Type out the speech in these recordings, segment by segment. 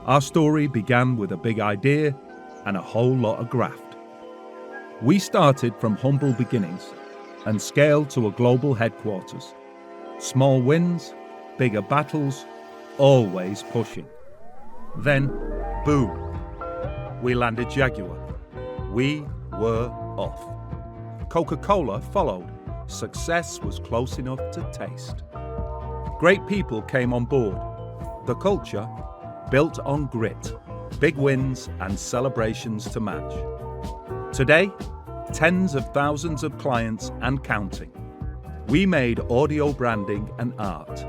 Our story began with a big idea and a whole lot of graft. We started from humble beginnings and scaled to a global headquarters. Small wins, bigger battles, always pushing. Then, boom, we landed Jaguar. We were off. Coca-Cola followed. Success was close enough to taste. Great people came on board. The culture built on grit, big wins and celebrations to match. Today, tens of thousands of clients and counting. We made audio branding and art.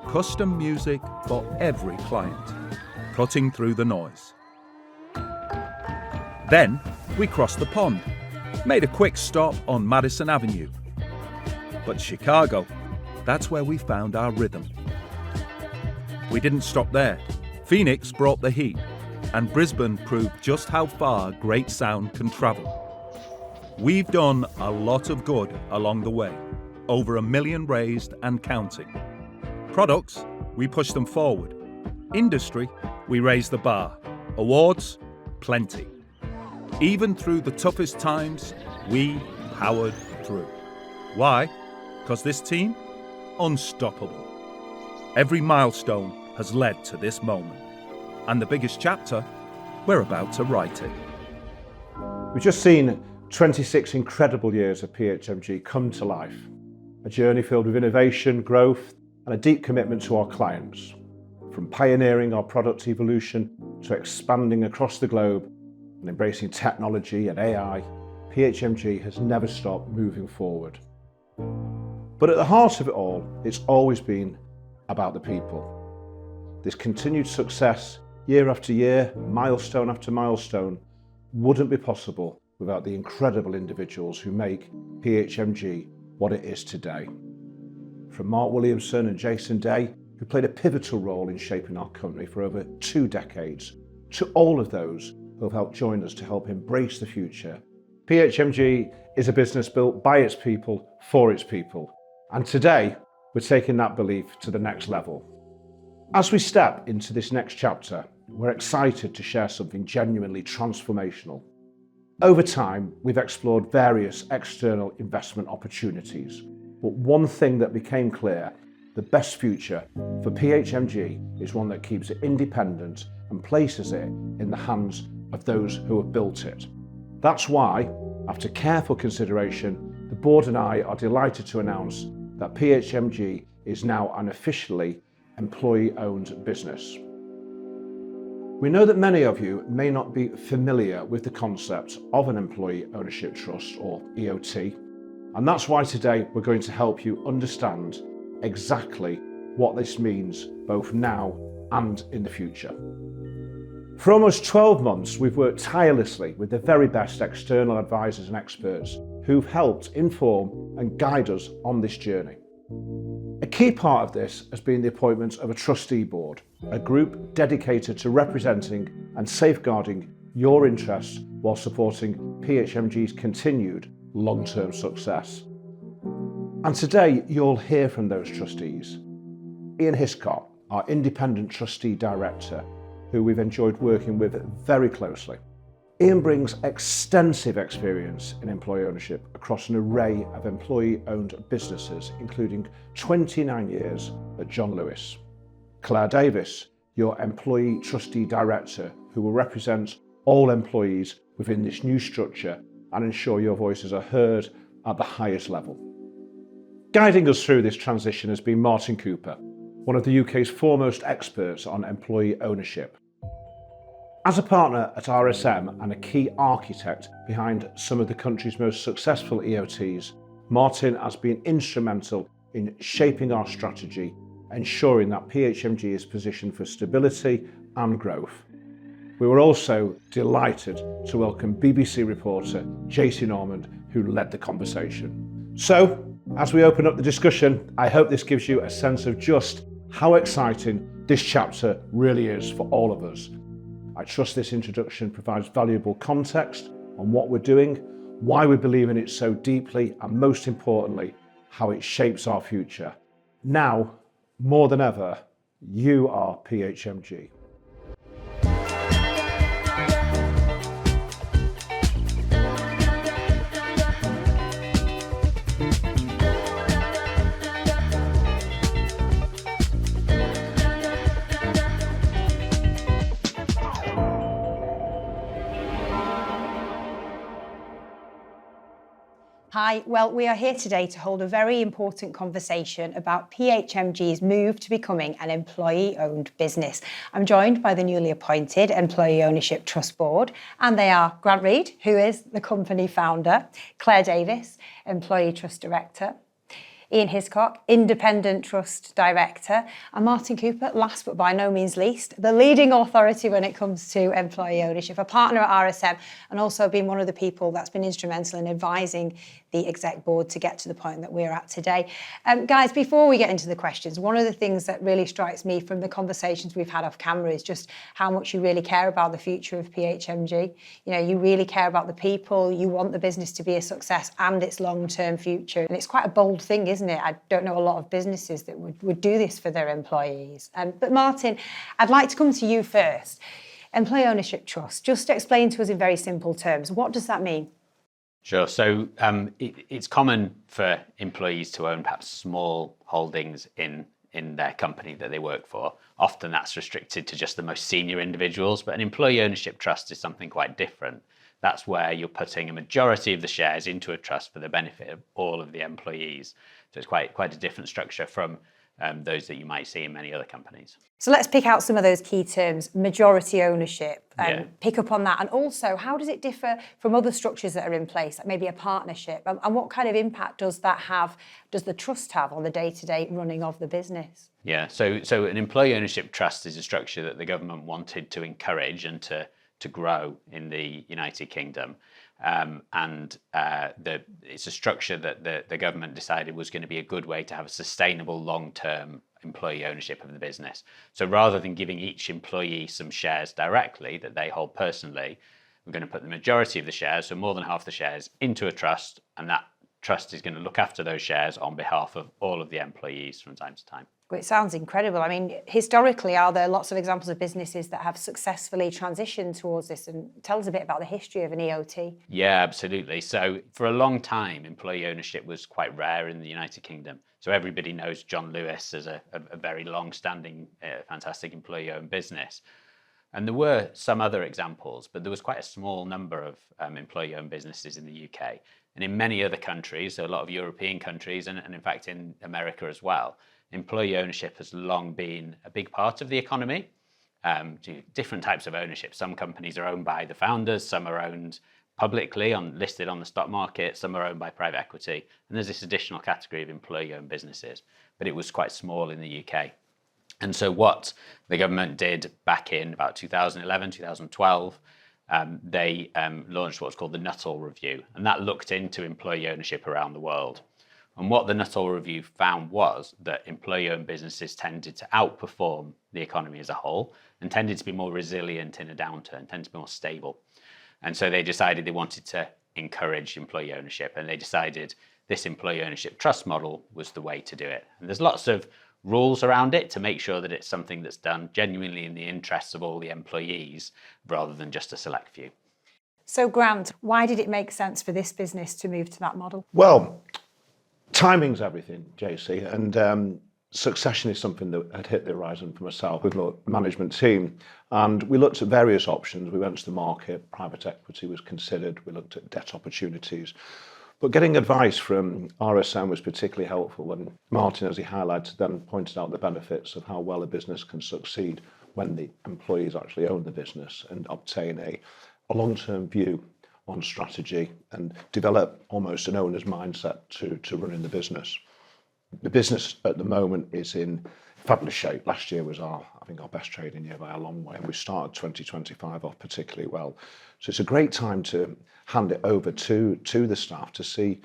Custom music for every client, cutting through the noise. Then we crossed the pond, made a quick stop on Madison Avenue. But Chicago, that's where we found our rhythm. We didn't stop there. Phoenix brought the heat, and Brisbane proved just how far great sound can travel. We've done a lot of good along the way, over 1 million raised and counting. Products, we pushed them forward. Industry, we raised the bar. Awards, plenty. Even through the toughest times, we powered through. Why? Because this team, unstoppable. Every milestone has led to this moment. And the biggest chapter, we're about to write it. We've just seen 26 incredible years of PHMG come to life. A journey filled with innovation, growth, and a deep commitment to our clients. From pioneering our product evolution to expanding across the globe and embracing technology and AI, PHMG has never stopped moving forward. But at the heart of it all, it's always been about the people. This continued success, year after year, milestone after milestone, wouldn't be possible without the incredible individuals who make PHMG what it is today. From Mark Williamson and Jason Day, who played a pivotal role in shaping our company for over 2 decades, to all of those who have helped join us to help embrace the future. PHMG is a business built by its people, for its people. And today, we're taking that belief to the next level. As we step into this next chapter, we're excited to share something genuinely transformational. Over time, we've explored various external investment opportunities, but one thing that became clear, the best future for PHMG is one that keeps it independent and places it in the hands of those who have built it. That's why, after careful consideration, the board and I are delighted to announce that PHMG is now an officially employee-owned business. We know that many of you may not be familiar with the concept of an Employee Ownership Trust, or EOT, and that's why today we're going to help you understand exactly what this means both now and in the future. For almost 12 months, we've worked tirelessly with the very best external advisors and experts who've helped inform and guide us on this journey. A key part of this has been the appointment of a trustee board, a group dedicated to representing and safeguarding your interests while supporting PHMG's continued long-term success. And today you'll hear from those trustees. Ian Hiscott, our independent trustee director, who we've enjoyed working with very closely. Ian brings extensive experience in employee ownership across an array of employee-owned businesses, including 29 years at John Lewis. Claire Davis, your employee trustee director, who will represent all employees within this new structure and ensure your voices are heard at the highest level. Guiding us through this transition has been Martin Cooper, one of the UK's foremost experts on employee ownership. As a partner at RSM and a key architect behind some of the country's most successful EOTs, Martin has been instrumental in shaping our strategy, ensuring that PHMG is positioned for stability and growth. We were also delighted to welcome BBC reporter JC Normand, who led the conversation. So, as we open up the discussion, I hope this gives you a sense of just how exciting this chapter really is for all of us. I trust this introduction provides valuable context on what we're doing, why we believe in it so deeply, and most importantly, how it shapes our future. Now, more than ever, you are PHMG. Hi, well, we are here today to hold a very important conversation about PHMG's move to becoming an employee-owned business. I'm joined by the newly appointed Employee Ownership Trust Board, and they are Grant Reid, who is the company founder, Claire Davis, Employee Trust Director, Ian Hiscock, Independent Trust Director, and Martin Cooper, last but by no means least, the leading authority when it comes to employee ownership, a partner at RSM, and also been one of the people that's been instrumental in advising the exec board to get to the point that we're at today. Guys, before we get into the questions, one of the things that really strikes me from the conversations we've had off camera is just how much you really care about the future of PHMG. You know, you really care about the people, you want the business to be a success and its long-term future. And it's quite a bold thing, isn't it? I don't know a lot of businesses that would do this for their employees. But Martin, I'd like to come to you first. Employee Ownership Trust, just explain to us in very simple terms, what does that mean? Sure. So it's common for employees to own perhaps small holdings in their company that they work for. Often that's restricted to just the most senior individuals, but an employee ownership trust is something quite different. That's where you're putting a majority of the shares into a trust for the benefit of all of the employees. So it's quite a different structure from those that you might see in many other companies. So let's pick out some of those key terms: majority ownership, pick up on that. And also, how does it differ from other structures that are in place, like maybe a partnership? And what kind of impact does that have, does the trust have on the day-to-day running of the business? Yeah, so an employee ownership trust is a structure that the government wanted to encourage and to grow in the United Kingdom. It's a structure that the government decided was going to be a good way to have a sustainable long-term employee ownership of the business. So rather than giving each employee some shares directly that they hold personally, we're going to put the majority of the shares, so more than half the shares, into a trust, and that trust is going to look after those shares on behalf of all of the employees from time to time. It sounds incredible. I mean, historically, are there lots of examples of businesses that have successfully transitioned towards this? And tell us a bit about the history of an EOT. Yeah, absolutely. So for a long time, employee ownership was quite rare in the United Kingdom. So everybody knows John Lewis as a very long-standing, fantastic employee-owned business. And there were some other examples, but there was quite a small number of employee-owned businesses in the UK. And in many other countries, so a lot of European countries, and in fact in America as well, employee ownership has long been a big part of the economy. Different types of ownership. Some companies are owned by the founders, some are owned publicly, listed on the stock market, some are owned by private equity, and there's this additional category of employee-owned businesses, but it was quite small in the UK. And so what the government did back in about 2011, 2012, they launched what's called the Nuttall Review, and that looked into employee ownership around the world. And what the Nuttall Review found was that employee-owned businesses tended to outperform the economy as a whole and tended to be more resilient in a downturn, tended to be more stable. And so they decided they wanted to encourage employee ownership, and they decided this employee ownership trust model was the way to do it. And there's lots of rules around it to make sure that it's something that's done genuinely in the interests of all the employees rather than just a select few. So Grant, why did it make sense for this business to move to that model? Well, timing's everything, JC, and succession is something that had hit the horizon for myself with the management team. And we looked at various options. We went to the market, private equity was considered, we looked at debt opportunities. But getting advice from RSM was particularly helpful. And Martin, as he highlighted, then pointed out the benefits of how well a business can succeed when the employees actually own the business and obtain a long-term view on strategy and develop almost an owner's mindset to running the business. The business at the moment is in fabulous shape. Last year was I think our best trading year by a long way, and we started 2025 off particularly well. So it's a great time to hand it over to the staff to see,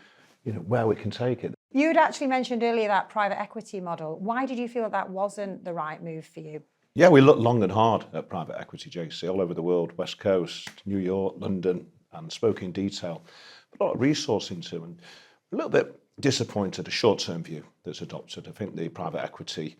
where we can take it. You'd actually mentioned earlier that private equity model. Why did you feel that wasn't the right move for you? Yeah, we looked long and hard at private equity, JC, all over the world, West Coast, New York, London, and spoke in detail. A lot of resource into, and a little bit disappointed, a short-term view that's adopted. I think the private equity,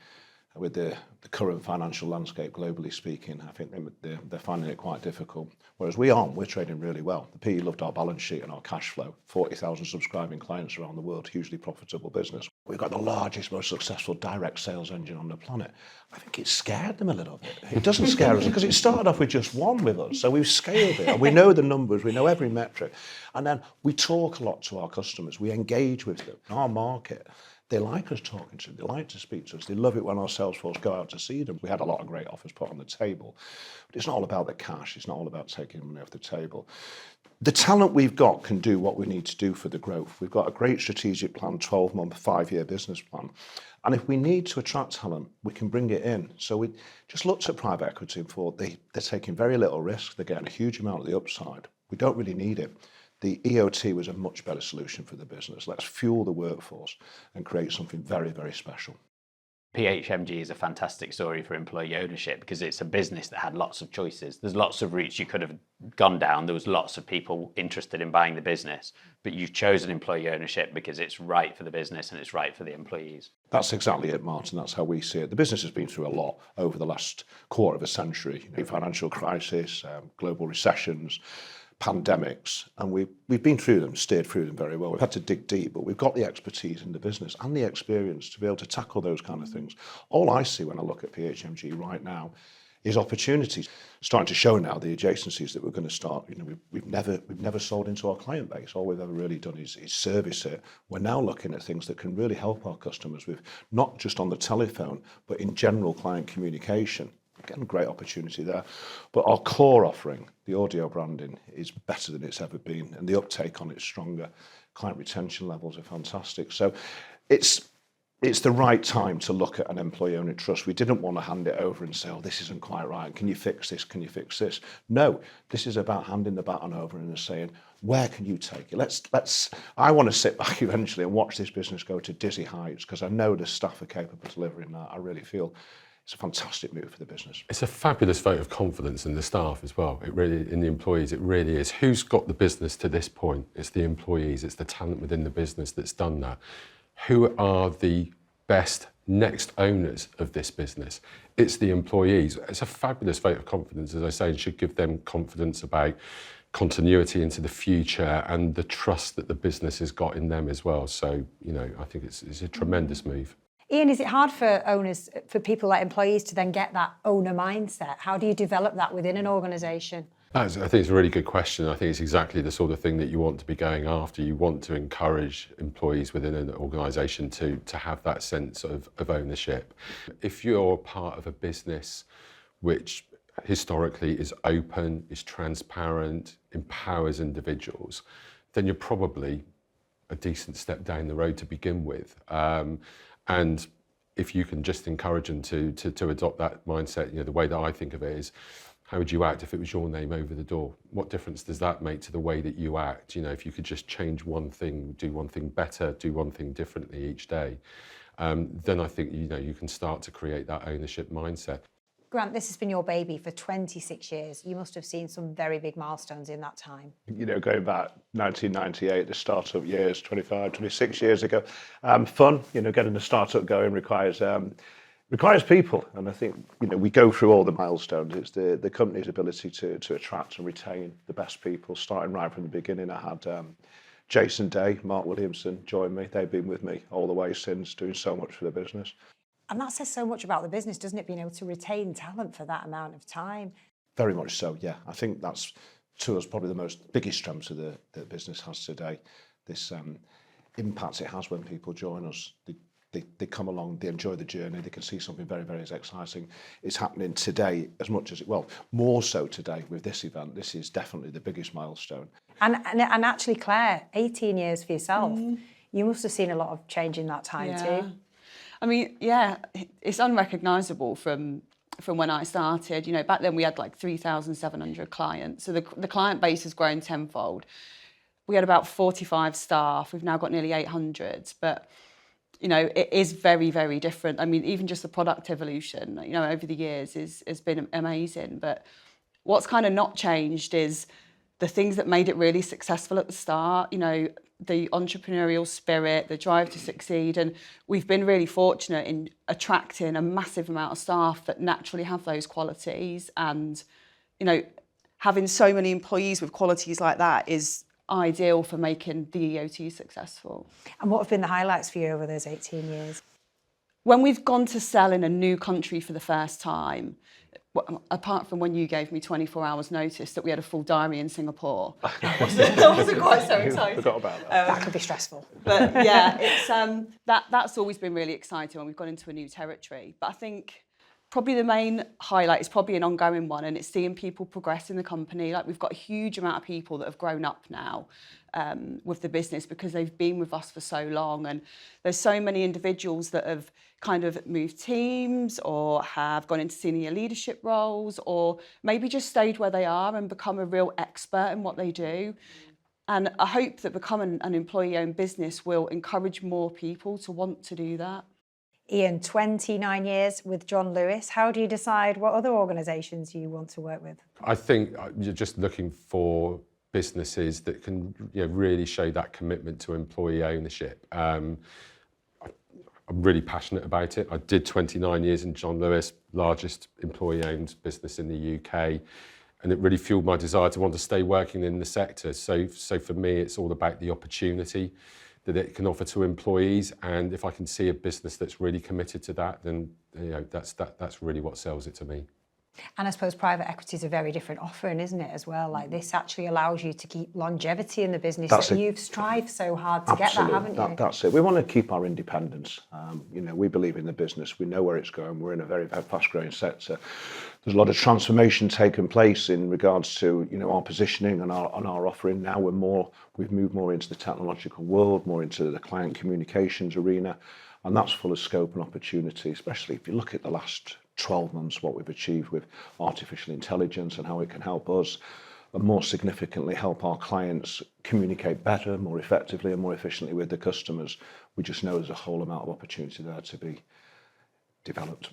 with the current financial landscape globally speaking, I think they're finding it quite difficult. Whereas we're trading really well. The PE loved our balance sheet and our cash flow, 40,000 subscribing clients around the world, hugely profitable business. We've got the largest, most successful direct sales engine on the planet. I think it scared them a little bit. It doesn't scare us because it started off with just one with us. So we've scaled it and we know the numbers, we know every metric. And then we talk a lot to our customers. We engage with them. Our market, they like us talking to them. They like to speak to us. They love it when our sales force go out to see them. We had a lot of great offers put on the table. But it's not all about the cash. It's not all about taking money off the table. The talent we've got can do what we need to do for the growth. We've got a great strategic plan, 12-month, 5-year business plan. And if we need to attract talent, we can bring it in. So we just looked at private equity and thought they're taking very little risk. They're getting a huge amount of the upside. We don't really need it. The EOT was a much better solution for the business. Let's fuel the workforce and create something very, very special. PHMG is a fantastic story for employee ownership because it's a business that had lots of choices. There's lots of routes you could have gone down. There was lots of people interested in buying the business, but you've chosen employee ownership because it's right for the business and it's right for the employees. That's exactly it, Martin. That's how we see it. The business has been through a lot over the last quarter of a century. Financial crisis, global recessions, pandemics, and we've been through them, steered through them very well. We've had to dig deep, but we've got the expertise in the business and the experience to be able to tackle those kind of things. All I see when I look at PHMG right now is opportunities. Starting to show now the adjacencies that we're going to start. We've never sold into our client base. All we've ever really done is service it. We're now looking at things that can really help our customers with not just on the telephone, but in general client communication. Again, a great opportunity there. But our core offering, the audio branding, is better than it's ever been, and the uptake on it is stronger. Client retention levels are fantastic. So it's the right time to look at an employee-owner trust. We didn't want to hand it over and say, oh, this isn't quite right. Can you fix this? Can you fix this? No, this is about handing the baton over and saying, where can you take it? I want to sit back eventually and watch this business go to dizzy heights because I know the staff are capable of delivering that. I really feel it's a fantastic move for the business. It's a fabulous vote of confidence in the staff as well. It really, in the employees, it really is. Who's got the business to this point? It's the employees. It's the talent within the business that's done that. Who are the best next owners of this business? It's the employees. It's a fabulous vote of confidence, as I say, and should give them confidence about continuity into the future and the trust that the business has got in them as well. So, I think it's a tremendous move. Ian, is it hard for owners, for people like employees to then get that owner mindset? How do you develop that within an organisation? I think it's a really good question. I think it's exactly the sort of thing that you want to be going after. You want to encourage employees within an organisation to have that sense of ownership. If you're part of a business which historically is open, is transparent, empowers individuals, then you're probably a decent step down the road to begin with. And if you can just encourage them to adopt that mindset, the way that I think of it is, how would you act if it was your name over the door? What difference does that make to the way that you act? If you could just change one thing, do one thing better, do one thing differently each day, then I think, you can start to create that ownership mindset. Grant, this has been your baby for 26 years. You must have seen some very big milestones in that time. Going back 1998, the startup years, 25, 26 years ago. Fun, getting the startup going requires people. And I think, we go through all the milestones. It's the company's ability to attract and retain the best people, starting right from the beginning. I had Jason Day, Mark Williamson join me. They've been with me all the way since, doing so much for the business. And that says so much about the business, doesn't it? Being able to retain talent for that amount of time. Very much so, yeah. I think that's, to us, probably the biggest strength of the business has today. This impact it has when people join us. They come along, they enjoy the journey, they can see something very, very exciting. It's happening today as much as more so today with this event. This is definitely the biggest milestone. And actually, Claire, 18 years for yourself. You must have seen a lot of change in that time too. I mean, yeah, it's unrecognisable from when I started. Back then we had like 3,700 clients. So the client base has grown tenfold. We had about 45 staff. We've now got nearly 800. But, it is very, very different. I mean, even just the product evolution, over the years has been amazing. But what's kind of not changed is the things that made it really successful at the start, the entrepreneurial spirit, the drive to succeed. And we've been really fortunate in attracting a massive amount of staff that naturally have those qualities. And, having so many employees with qualities like that is ideal for making the EOT successful. And what have been the highlights for you over those 18 years? When we've gone to sell in a new country for the first time, apart from when you gave me 24 hours notice that we had a full diary in Singapore, that wasn't quite so exciting. Forgot about that. That could be stressful. But yeah, it's that's always been really exciting when we've gone into a new territory. But I think probably the main highlight is probably an ongoing one, and it's seeing people progress in the company. Like, we've got a huge amount of people that have grown up now with the business because they've been with us for so long, and there's so many individuals that have kind of moved teams or have gone into senior leadership roles, or maybe just stayed where they are and become a real expert in what they do. And I hope that becoming an employee-owned business will encourage more people to want to do that. Ian, 29 years with John Lewis. How do you decide what other organisations you want to work with? I think you're just looking for businesses that can really show that commitment to employee ownership. I'm really passionate about it. I did 29 years in John Lewis, largest employee-owned business in the UK, and it really fueled my desire to want to stay working in the sector. So for me, it's all about the opportunity that it can offer to employees, and if I can see a business that's really committed to that, then that's really what sells it to me. And I suppose private equity is a very different offering, isn't it, as well? Like, this actually allows you to keep longevity in the business. You've strived so hard to get that, haven't you? That's it. We want to keep our independence. We believe in the business. We know where it's going. We're in a very, very fast-growing sector. There's a lot of transformation taking place in regards to our positioning and our offering. Now we've moved more into the technological world, more into the client communications arena, and that's full of scope and opportunity. Especially if you look at the last 12 months, what we've achieved with artificial intelligence and how it can help us, and more significantly help our clients communicate better, more effectively and more efficiently with the customers. We just know there's a whole amount of opportunity there to be developed.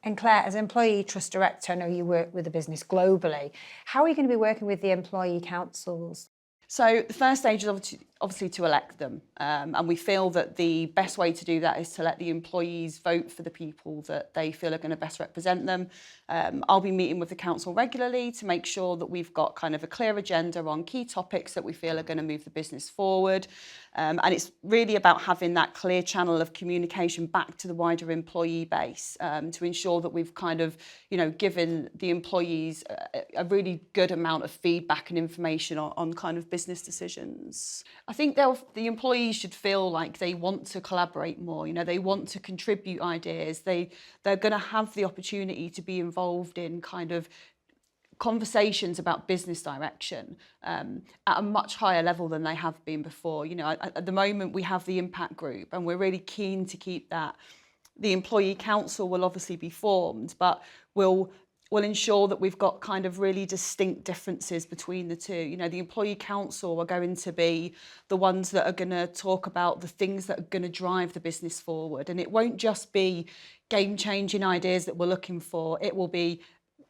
And Claire, as Employee Trust Director, I know you work with the business globally. How are you going to be working with the employee councils? So the first stage is obviously to elect them, and we feel that the best way to do that is to let the employees vote for the people that they feel are going to best represent them. I'll be meeting with the council regularly to make sure that we've got kind of a clear agenda on key topics that we feel are going to move the business forward. And it's really about having that clear channel of communication back to the wider employee base to ensure that we've kind of, given the employees a really good amount of feedback and information on kind of business decisions. I think the employees should feel like they want to collaborate more. They want to contribute ideas. They're going to have the opportunity to be involved in kind of conversations about business direction at a much higher level than they have been before. At the moment we have the impact group, and we're really keen to keep that. The employee council will obviously be formed, but we'll ensure that we've got kind of really distinct differences between the two. The employee council are going to be the ones that are going to talk about the things that are going to drive the business forward, and it won't just be game-changing ideas that we're looking for. It will be,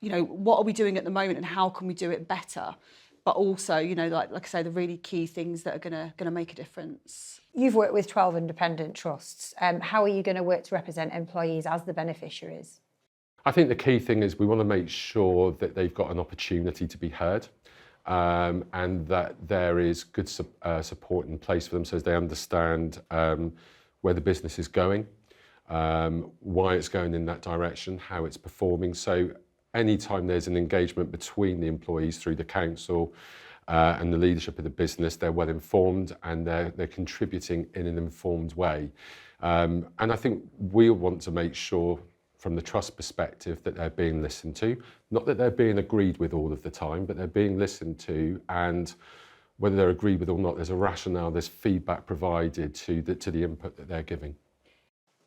what are we doing at the moment and how can we do it better? But also, like I say, the really key things that are going to make a difference. You've worked with 12 independent trusts. How are you going to work to represent employees as the beneficiaries? I think the key thing is we want to make sure that they've got an opportunity to be heard, and that there is good support in place for them so as they understand where the business is going, why it's going in that direction, how it's performing. So anytime there's an engagement between the employees through the council and the leadership of the business, they're well informed and they're contributing in an informed way. And I think we want to make sure from the trust perspective that they're being listened to, not that they're being agreed with all of the time, but they're being listened to, and whether they're agreed with or not, there's a rationale, there's feedback provided to the input that they're giving.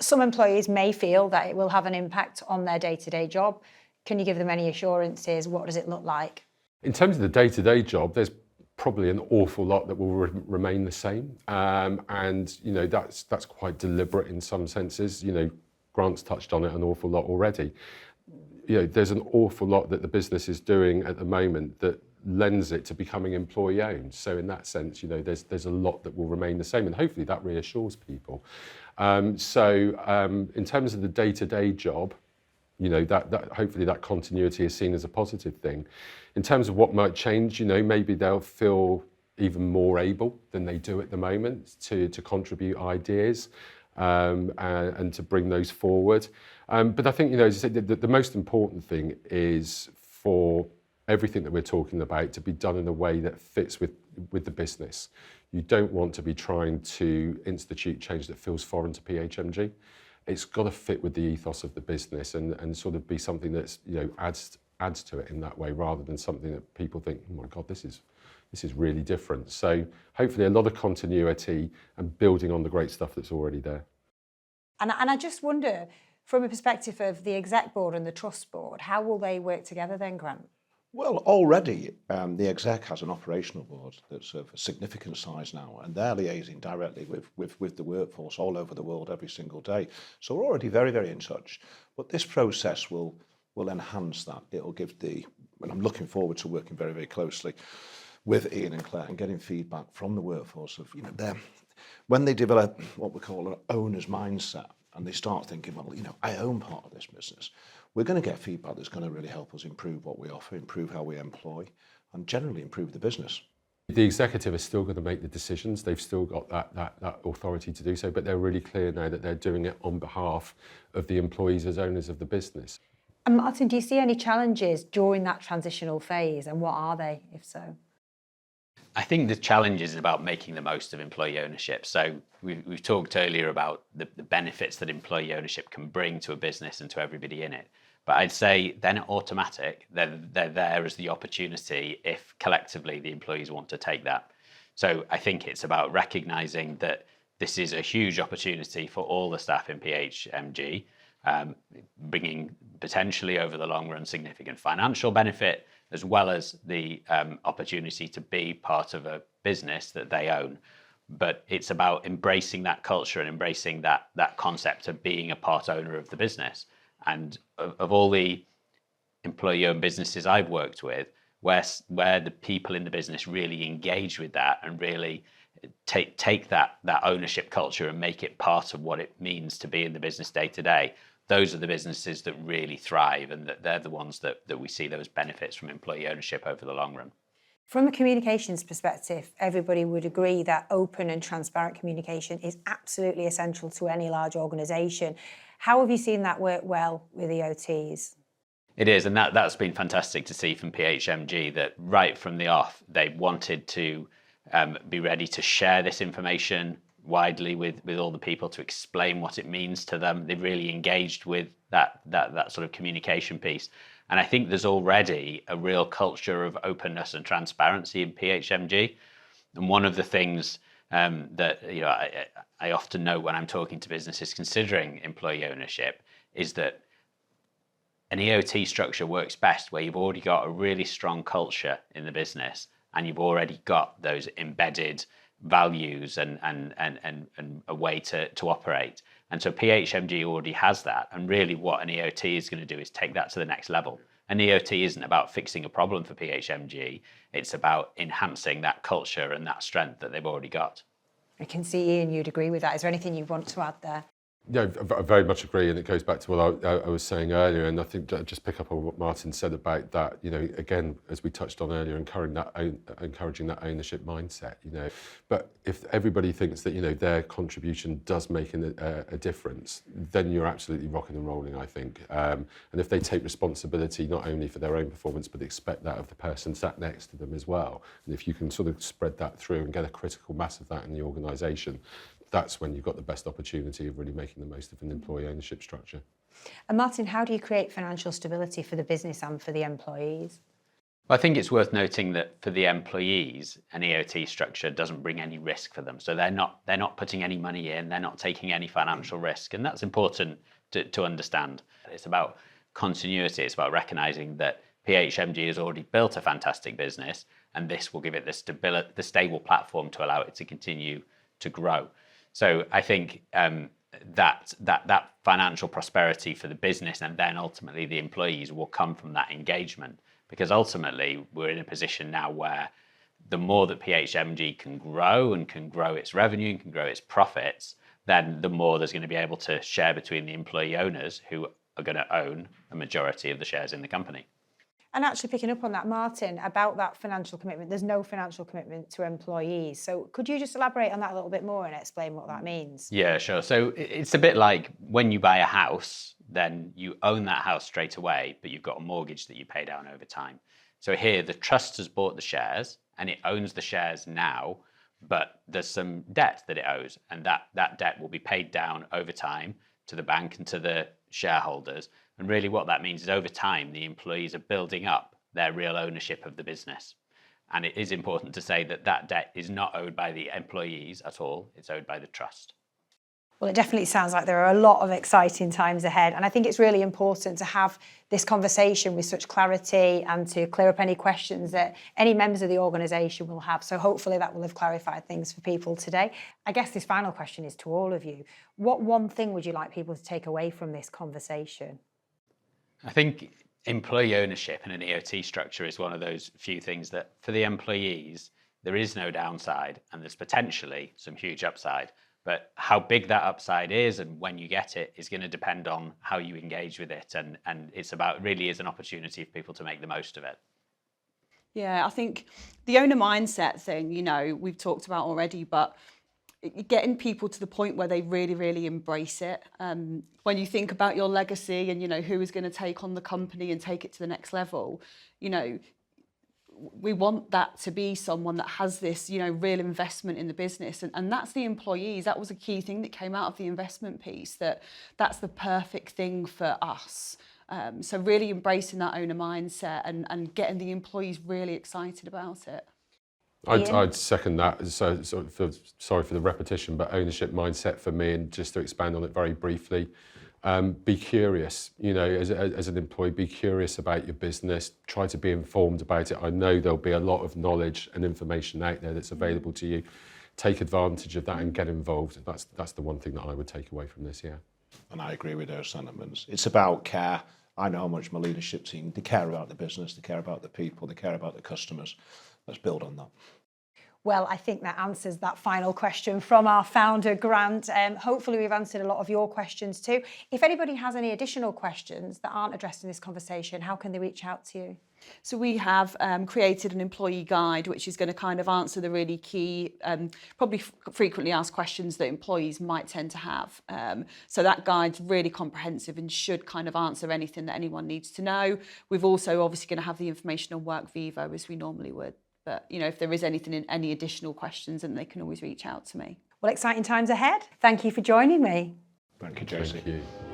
Some employees may feel that it will have an impact on their day-to-day job. Can you give them any assurances? What does it look like? In terms of the day-to-day job, there's probably an awful lot that will remain the same, and that's quite deliberate in some senses. Grant's touched on it an awful lot already. There's an awful lot that the business is doing at the moment that lends it to becoming employee owned. So in that sense, there's a lot that will remain the same, and hopefully that reassures people. In terms of the day-to-day job, that hopefully that continuity is seen as a positive thing. In terms of what might change, maybe they'll feel even more able than they do at the moment to contribute ideas and to bring those forward. But I think, as I said, the most important thing is for everything that we're talking about to be done in a way that fits with the business. You don't want to be trying to institute change that feels foreign to PHMG. It's got to fit with the ethos of the business and sort of be something that's adds to it in that way, rather than something that people think, oh my God, this is really different. So hopefully a lot of continuity and building on the great stuff that's already there. And I just wonder, from a perspective of the exec board and the trust board, how will they work together then, Grant? Well, already the exec has an operational board that's of a significant size now, and they're liaising directly with the workforce all over the world every single day. So we're already very, very in touch. But this process will enhance that. It'll give and I'm looking forward to working very, very closely with Ian and Claire and getting feedback from the workforce of, when they develop what we call an owner's mindset and they start thinking, well, I own part of this business, we're going to get feedback that's going to really help us improve what we offer, improve how we employ, and generally improve the business. The executive is still going to make the decisions. They've still got that authority to do so, but they're really clear now that they're doing it on behalf of the employees as owners of the business. And Martin, do you see any challenges during that transitional phase, and what are they, if so? I think the challenge is about making the most of employee ownership. So we've talked earlier about the benefits that employee ownership can bring to a business and to everybody in it. But I'd say they're not automatic. They're there as the opportunity if collectively the employees want to take that. So I think it's about recognising that this is a huge opportunity for all the staff in PHMG, bringing potentially over the long run significant financial benefit, as well as the opportunity to be part of a business that they own. But it's about embracing that culture and embracing that concept of being a part owner of the business. And of all the employee-owned businesses I've worked with, where the people in the business really engage with that and really take that ownership culture and make it part of what it means to be in the business day to day, those are the businesses that really thrive, and that they're the ones that we see those benefits from employee ownership over the long run. From a communications perspective, everybody would agree that open and transparent communication is absolutely essential to any large organisation. How have you seen that work well with EOTs? It is, and that's been fantastic to see from PHMG, that right from the off, they wanted to be ready to share this information widely with all the people, to explain what it means to them. They've really engaged with that sort of communication piece. And I think there's already a real culture of openness and transparency in PHMG. And one of the things that I often note when I'm talking to businesses considering employee ownership is that an EOT structure works best where you've already got a really strong culture in the business and you've already got those embedded values and a way to operate. And so PHMG already has that. And really what an EOT is going to do is take that to the next level. An EOT isn't about fixing a problem for PHMG. It's about enhancing that culture and that strength that they've already got. I can see, Ian, you'd agree with that. Is there anything you want to add there? Yeah, I very much agree, and it goes back to what I was saying earlier, and I think just pick up on what Martin said about that, again, as we touched on earlier, encouraging that ownership mindset, But if everybody thinks that, their contribution does make a difference, then you're absolutely rocking and rolling, I think. And if they take responsibility not only for their own performance, but expect that of the person sat next to them as well, and if you can sort of spread that through and get a critical mass of that in the organisation, that's when you've got the best opportunity of really making the most of an employee ownership structure. And Martin, how do you create financial stability for the business and for the employees? Well, I think it's worth noting that for the employees, an EOT structure doesn't bring any risk for them. So they're not putting any money in, they're not taking any financial risk. And that's important to understand. It's about continuity. It's about recognising that PHMG has already built a fantastic business, and this will give it the stable platform to allow it to continue to grow. So I think that financial prosperity for the business and then ultimately the employees will come from that engagement, because ultimately we're in a position now where the more that PHMG can grow and can grow its revenue and can grow its profits, then the more there's going to be able to share between the employee owners who are going to own a majority of the shares in the company. And actually picking up on that, Martin, about that financial commitment, there's no financial commitment to employees. So could you just elaborate on that a little bit more and explain what that means? Yeah, sure. So it's a bit like when you buy a house, then you own that house straight away, but you've got a mortgage that you pay down over time. So here, the trust has bought the shares and it owns the shares now, but there's some debt that it owes, and that debt will be paid down over time to the bank and to the shareholders. And really what that means is over time, the employees are building up their real ownership of the business. And it is important to say that that debt is not owed by the employees at all, it's owed by the trust. Well, it definitely sounds like there are a lot of exciting times ahead. And I think it's really important to have this conversation with such clarity and to clear up any questions that any members of the organisation will have. So hopefully that will have clarified things for people today. I guess this final question is to all of you. What one thing would you like people to take away from this conversation? I think employee ownership in an EOT structure is one of those few things that for the employees, there is no downside and there's potentially some huge upside. But how big that upside is and when you get it is going to depend on how you engage with it. And it's about, really is an opportunity for people to make the most of it. Yeah, I think the owner mindset thing, you know, we've talked about already, but getting people to the point where they really, really embrace it. When you think about your legacy and, you know, who is going to take on the company and take it to the next level, you know, we want that to be someone that has this, you know, real investment in the business. And that's the employees. That was a key thing that came out of the investment piece, that's the perfect thing for us. So really embracing that owner mindset and getting the employees really excited about it. I'd second that. So sorry for the repetition, but ownership mindset for me, and just to expand on it very briefly, be curious. You know, as an employee, be curious about your business. Try to be informed about it. I know there'll be a lot of knowledge and information out there that's available to you. Take advantage of that and get involved. That's the one thing that I would take away from this. Yeah. And I agree with those sentiments. It's about care. I know how much my leadership team, they care about the business, they care about the people, they care about the customers. Let's build on that. Well, I think that answers that final question from our founder, Grant. Hopefully we've answered a lot of your questions too. If anybody has any additional questions that aren't addressed in this conversation, how can they reach out to you? So we have created an employee guide, which is going to kind of answer the really key, probably frequently asked questions that employees might tend to have. So that guide's really comprehensive and should kind of answer anything that anyone needs to know. We've also obviously going to have the information on WorkVivo as we normally would. But, you know, if there is any additional questions, then they can always reach out to me. Well, exciting times ahead. Thank you for joining me. Thank you, Josie. Thank you.